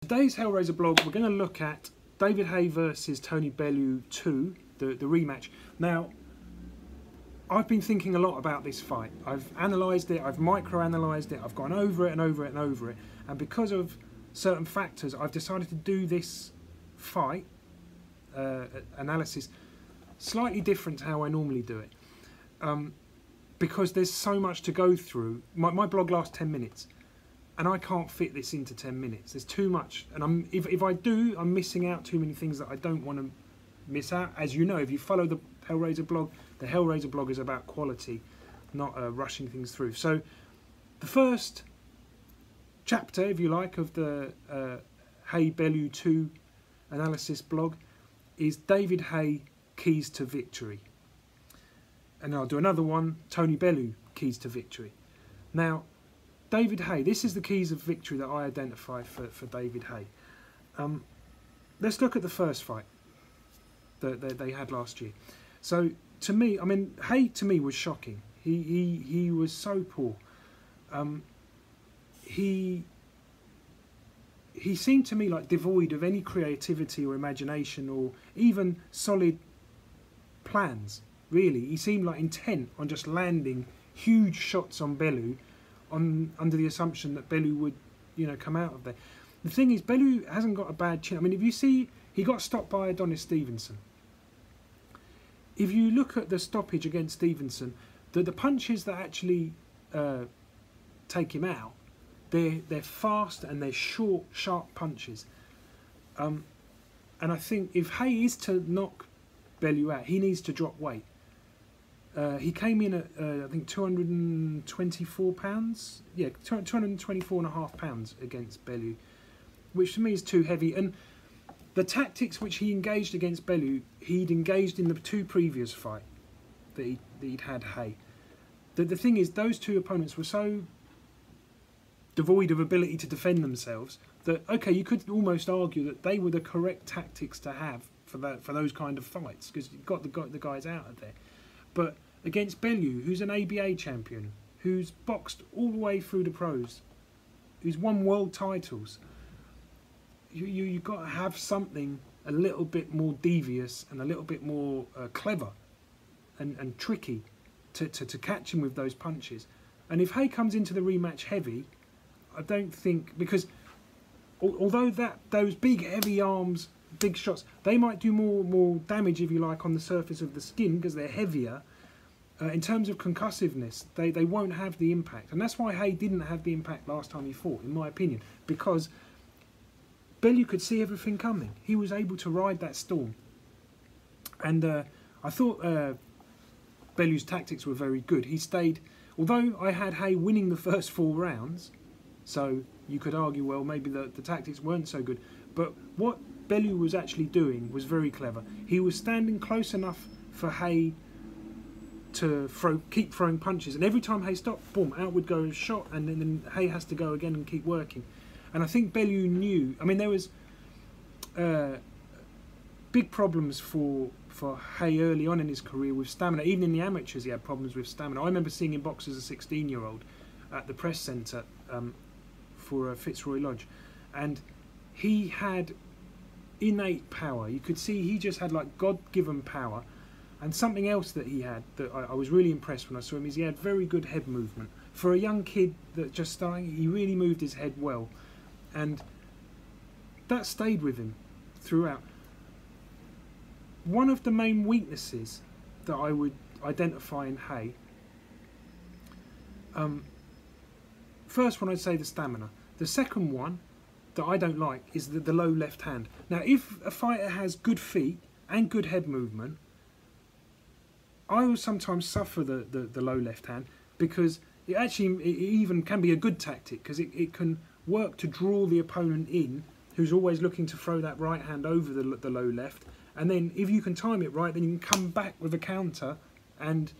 Today's Hellraiser blog, we're going to look at David Haye versus Tony Bellew 2, the rematch. Now, I've been thinking a lot about this fight. I've analysed it, I've micro-analysed it, I've gone over it and over it and over it. And because of certain factors, I've decided to do this fight analysis slightly different to how I normally do it. Because there's so much to go through. My blog lasts 10 minutes. And I can't fit this into 10 minutes. There's too much. And if I do, I'm missing out too many things that I don't want to miss out. As you know, if you follow the Hellraiser blog is about quality, not rushing things through. So the first chapter, if you like, of the Haye Bellew 2 analysis blog is David Haye Keys to Victory. And I'll do another one, Tony Bellew Keys to Victory. Now, David Haye, this is the keys of victory that I identify for David Haye. Let's look at the first fight that they had last year. So, to me, I mean, Haye to me was shocking. He was so poor. He seemed to me like devoid of any creativity or imagination or even solid plans, really. He seemed like intent on just landing huge shots on Bellew, under the assumption that Bellew would, come out of there. The thing is, Bellew hasn't got a bad chin. I mean, if you see, he got stopped by Adonis Stevenson. If you look at the stoppage against Stevenson, the punches that actually take him out, they're fast and they're short, sharp punches. And I think if Haye is to knock Bellew out, he needs to drop weight. He came in at, I think, 224 pounds. Yeah, 224.5 pounds against Bellew, which to me is too heavy. And the tactics which he engaged against Bellew, he'd engaged in the two previous fights that he'd had Haye. The thing is, those two opponents were so devoid of ability to defend themselves that, okay, you could almost argue that they were the correct tactics to have for those kind of fights, because you got the guys out of there. But against Bellew, who's an ABA champion, who's boxed all the way through the pros, who's won world titles, you've got to have something a little bit more devious and a little bit more clever and tricky to catch him with those punches. And if Haye comes into the rematch heavy, I don't think, because although those big heavy arms, big shots, they might do more damage, if you like, on the surface of the skin because they're heavier. In terms of concussiveness, they won't have the impact. And that's why Haye didn't have the impact last time he fought, in my opinion, because Bellew could see everything coming. He was able to ride that storm. And I thought Bellew's tactics were very good. He stayed, although I had Haye winning the first 4 rounds, so you could argue, well, maybe the tactics weren't so good. But what Bellew was actually doing was very clever. He was standing close enough for Haye to keep throwing punches, and every time Haye stopped, boom, out would go a shot, and then Haye has to go again and keep working. And I think Bellew knew. I mean, there was big problems for Haye early on in his career with stamina. Even in the amateurs, he had problems with stamina. I remember seeing him box as a 16-year-old at the press centre for Fitzroy Lodge, and he had innate power. You could see he just had like God-given power. And something else that he had that I was really impressed when I saw him is he had very good head movement. For a young kid that just starting, he really moved his head well. And that stayed with him throughout. One of the main weaknesses that I would identify in Haye, first one I'd say the stamina. The second one that I don't like is the low left hand. Now, if a fighter has good feet and good head movement, I will sometimes suffer the low left hand, because it even can be a good tactic, because it can work to draw the opponent in, who's always looking to throw that right hand over the low left, and then if you can time it right, then you can come back with a counter, and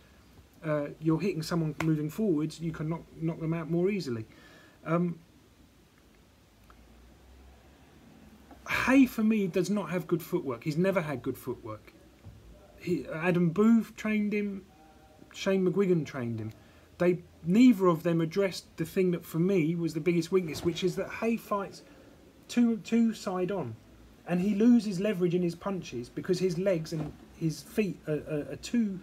you're hitting someone moving forwards, you can knock them out more easily. Haye, for me, does not have good footwork. He's never had good footwork. Adam Booth trained him, Shane McGuigan trained him. Neither of them addressed the thing that for me was the biggest weakness, which is that Haye fights two side on, and he loses leverage in his punches because his legs and his feet are too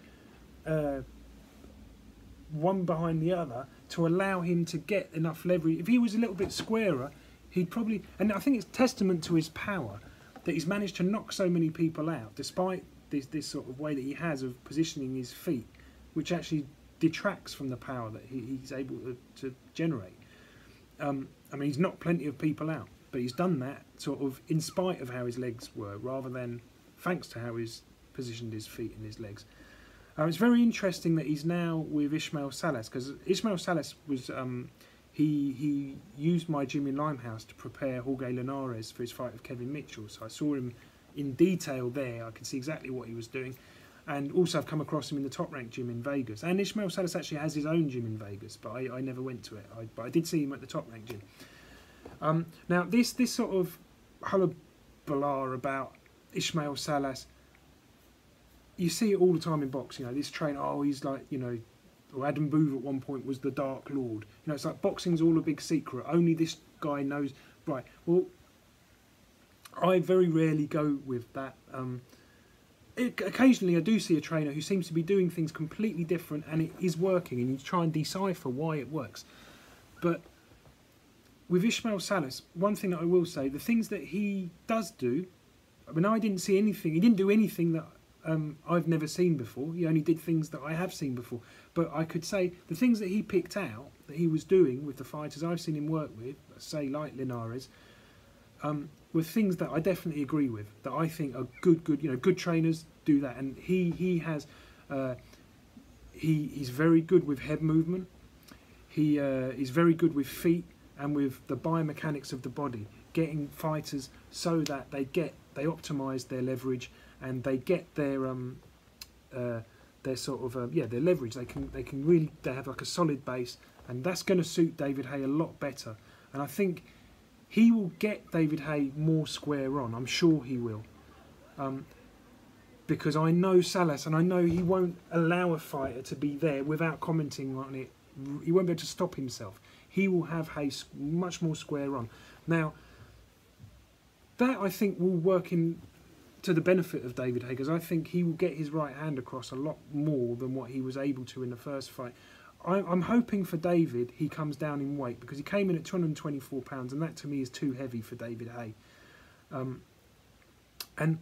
one behind the other to allow him to get enough leverage. If he was a little bit squarer, he'd probably, and I think it's testament to his power that he's managed to knock so many people out despite this sort of way that he has of positioning his feet, which actually detracts from the power that he's able to generate. I mean, he's knocked plenty of people out, but he's done that sort of in spite of how his legs were, rather than thanks to how he's positioned his feet and his legs. It's very interesting that he's now with Ismael Salas, because Ismael Salas was he used my gym in Limehouse to prepare Jorge Linares for his fight with Kevin Mitchell. So I saw him in detail there. I could see exactly what he was doing, and also I've come across him in the Top Rank gym in Vegas. And Ismael Salas actually has his own gym in Vegas, but I never went to it. But I did see him at the Top Rank gym. Now this sort of hullabaloo about Ismael Salas, you see it all the time in boxing. You know, this trainer, oh, he's like, you know, or Adam Booth at one point was the Dark Lord. You know, it's like boxing's all a big secret. Only this guy knows. Right. Well, I very rarely go with that. Occasionally I do see a trainer who seems to be doing things completely different and it is working, and you try and decipher why it works. But with Ismael Salas, one thing that I will say, the things that he does do, I mean, I didn't see anything, he didn't do anything that I've never seen before. He only did things that I have seen before. But I could say the things that he picked out, that he was doing with the fighters I've seen him work with, say like Linares, were things that I definitely agree with, that I think are good trainers do that. And he has, he's very good with head movement. He is very good with feet and with the biomechanics of the body, getting fighters so that they optimise their leverage and they get their sort of their leverage. They can really, they have like a solid base, and that's going to suit David Haye a lot better. And I think he will get David Haye more square on. I'm sure he will, because I know Salas, and I know he won't allow a fighter to be there without commenting on it. He won't be able to stop himself. He will have Haye much more square on. Now, that I think will work in to the benefit of David Haye, because I think he will get his right hand across a lot more than what he was able to in the first fight. I'm hoping for David he comes down in weight, because he came in at 224 pounds, and that to me is too heavy for David Haye. And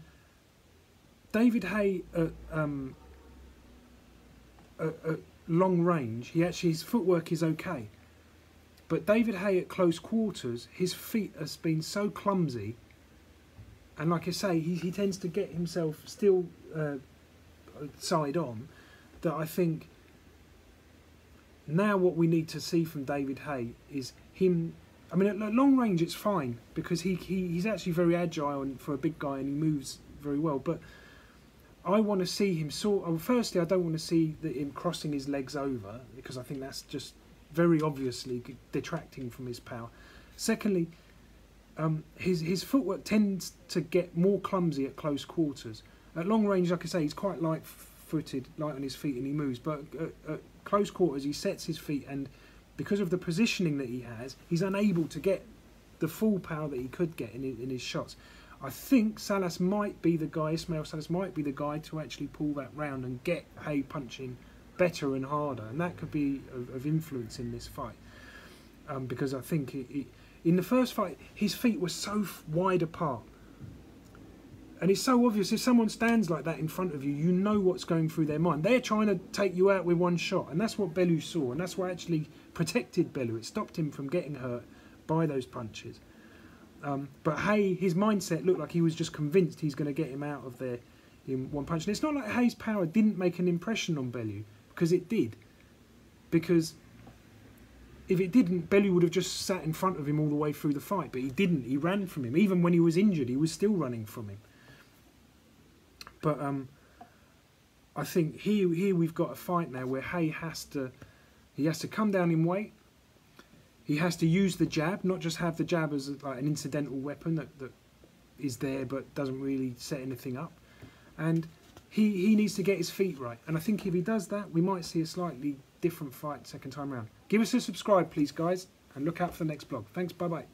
David Haye at long range, his footwork is okay. But David Haye at close quarters, his feet has been so clumsy. And like I say, he tends to get himself still side on, that I think now what we need to see from David Haye is him. I mean, at long range it's fine, because he's actually very agile and for a big guy, and he moves very well. But I want to see him firstly, I don't want to see him crossing his legs over, because I think that's just very obviously detracting from his power. Secondly, his footwork tends to get more clumsy at close quarters. At long range, like I say, he's quite light-footed, light on his feet, and he moves. But at close quarters, he sets his feet, and because of the positioning that he has, he's unable to get the full power that he could get in his shots. I think Salas might be the guy, Ismael Salas might be the guy to actually pull that round and get Haye punching better and harder, and that could be of influence in this fight. Because I think in the first fight, his feet were so wide apart. And it's so obvious, if someone stands like that in front of you, you know what's going through their mind. They're trying to take you out with one shot, and that's what Bellew saw, and that's what actually protected Bellew. It stopped him from getting hurt by those punches. But Haye, his mindset looked like he was just convinced he's going to get him out of there in one punch. And it's not like Haye's power didn't make an impression on Bellew, because it did. Because if it didn't, Bellew would have just sat in front of him all the way through the fight, but he didn't. He ran from him. Even when he was injured, he was still running from him. But I think here we've got a fight now where Haye has to come down in weight. He has to use the jab, not just have the jab as like an incidental weapon that is there but doesn't really set anything up. And he needs to get his feet right. And I think if he does that, we might see a slightly different fight second time round. Give us a subscribe, please, guys, and look out for the next blog. Thanks, bye-bye.